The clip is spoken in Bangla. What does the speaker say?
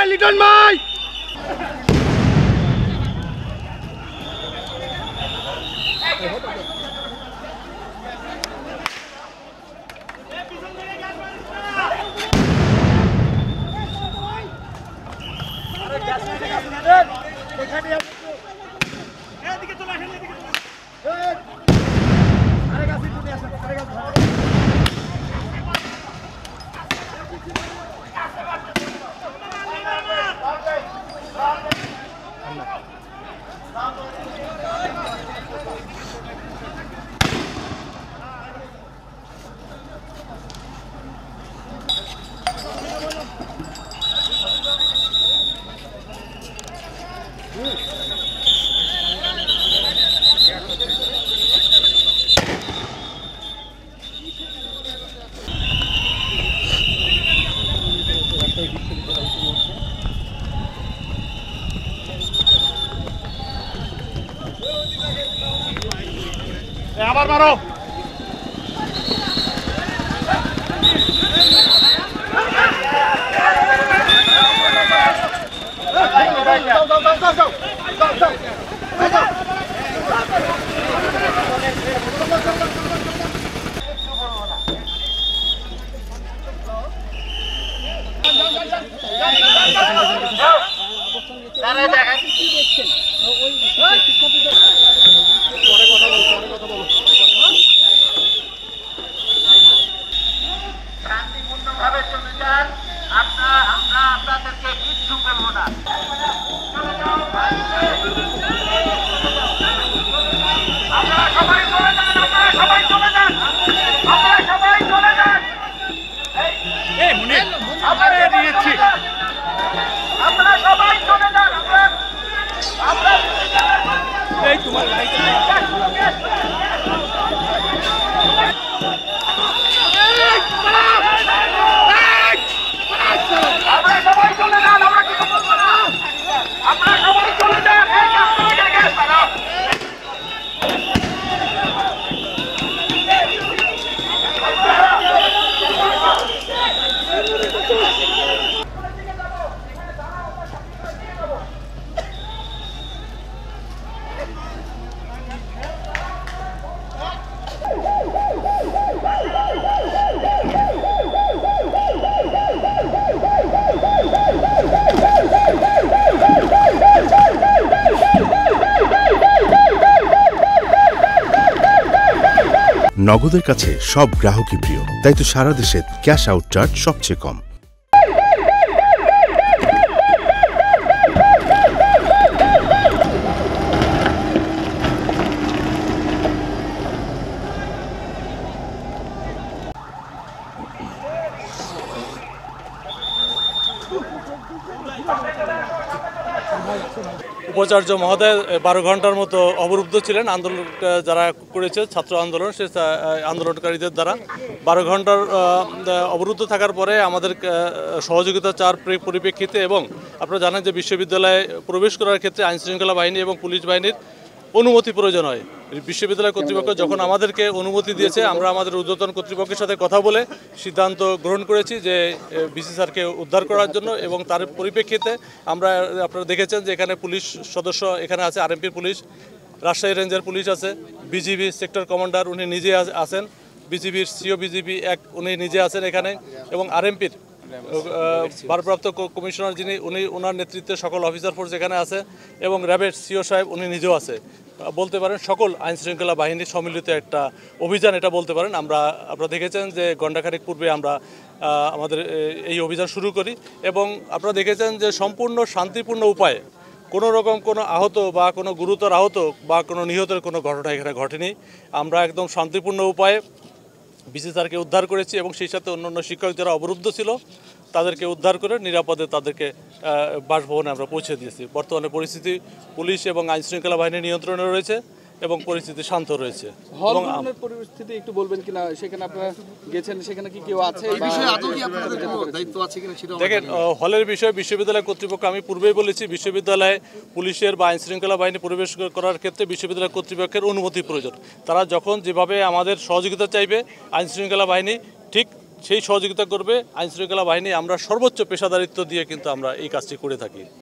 লিটন ভাই আবার মারো শান্তিপূর্ণভাবে চলে যান। আমরা আপনাদেরকে কিচ্ছু বলবো না। আপনারা সবাই চলে যান, আপনারা সবাই চলে যান, আপনারা সবাই চলে যান। আপনারা সবাই চলে যান। এই তোমার নগদের কাছে সব গ্রাহকই প্রিয়, তাই তো সারা দেশে ক্যাশ আউট চার্জ সবচেয়ে কম। উপাচার্য মহোদয় 12 ঘন্টার মতো অবরুদ্ধ ছিলেন। আন্দোলন যারা করেছে ছাত্র আন্দোলন, সে আন্দোলনকারীদের দ্বারা 12 ঘন্টার অবরুদ্ধ থাকার পরে আমাদের সহযোগিতা চাওয়ার পরিপ্রেক্ষিতে এবং আপনারা জানেন যে বিশ্ববিদ্যালয়ে প্রবেশ করার ক্ষেত্রে আইনশৃঙ্খলা বাহিনী এবং পুলিশ বাহিনীর অনুমতি প্রয়োজন হয়। বিশ্ববিদ্যালয় কর্তৃপক্ষ যখন আমাদেরকে অনুমতি দিয়েছে, আমরা আমাদের ঊর্ধ্বতন কর্তৃপক্ষের সাথে কথা বলে সিদ্ধান্ত গ্রহণ করেছি যে ভিসি স্যারকে উদ্ধার করার জন্য। এবং তার পরিপ্রেক্ষিতে আপনারা দেখেছেন যে এখানে পুলিশ সদস্য এখানে আছে, আরএমপির পুলিশ, রাজশাহী রেঞ্জের পুলিশ আছে, বিজিবি সেক্টর কমান্ডার উনি নিজে আছেন, বিজিবির সিও বিজিবি উনি নিজে আছেন এখানে, এবং আরএমপির ভারপ্রাপ্ত কমিশনার যিনি ওনার নেতৃত্বে সকল অফিসার ফোর্স এখানে আছে, এবং র্যাবের সিও সাহেব উনি নিজেও আছে। বলতে পারেন সকল আইনশৃঙ্খলা বাহিনীর সম্মিলিত একটা অভিযান এটা বলতে পারেন। আপনারা দেখেছেন যে ঘণ্টাখানেক পূর্বে আমরা আমাদের এই অভিযান শুরু করি, এবং আপনারা দেখেছেন যে সম্পূর্ণ শান্তিপূর্ণ উপায়ে কোনো রকম কোনো আহত বা কোনো গুরুতর আহত বা কোনো নিহতের কোনো ঘটনা এখানে ঘটেনি। আমরা একদম শান্তিপূর্ণ উপায়ে ভিসি স্যারকে উদ্ধার করেছি, এবং সেই সাথে অন্যান্য শিক্ষক যারা অবরুদ্ধ ছিল তাদেরকে উদ্ধার করে নিরাপদে তাদেরকে বাসভবনে আমরা পৌঁছে দিয়েছি। বর্তমানে পরিস্থিতি পুলিশ এবং আইনশৃঙ্খলা বাহিনীর নিয়ন্ত্রণে রয়েছে এবং পরিস্থিতি শান্ত রয়েছে। এবং পরিস্থিতি একটু বলবেন কিনা, সেখানে আপনারা গেছেন, সেখানে কি কেউ আছে? দেখেন, হলের বিষয়ে বিশ্ববিদ্যালয় কর্তৃপক্ষ, আমি পূর্বেই বলেছি, বিশ্ববিদ্যালয়ে পুলিশের বা আইনশৃঙ্খলা বাহিনী প্রবেশ করার ক্ষেত্রে বিশ্ববিদ্যালয় কর্তৃপক্ষের অনুমতি প্রয়োজন। তারা যখন যেভাবে আমাদের সহযোগিতা চাইবে, আইনশৃঙ্খলা বাহিনী ঠিক সেই সহযোগিতা করবে আইনশৃঙ্খলা বাহিনী। আমরা সর্বোচ্চ পেশাদারিত্ব দিয়ে কিন্তু আমরা এই কাজটি করে থাকি।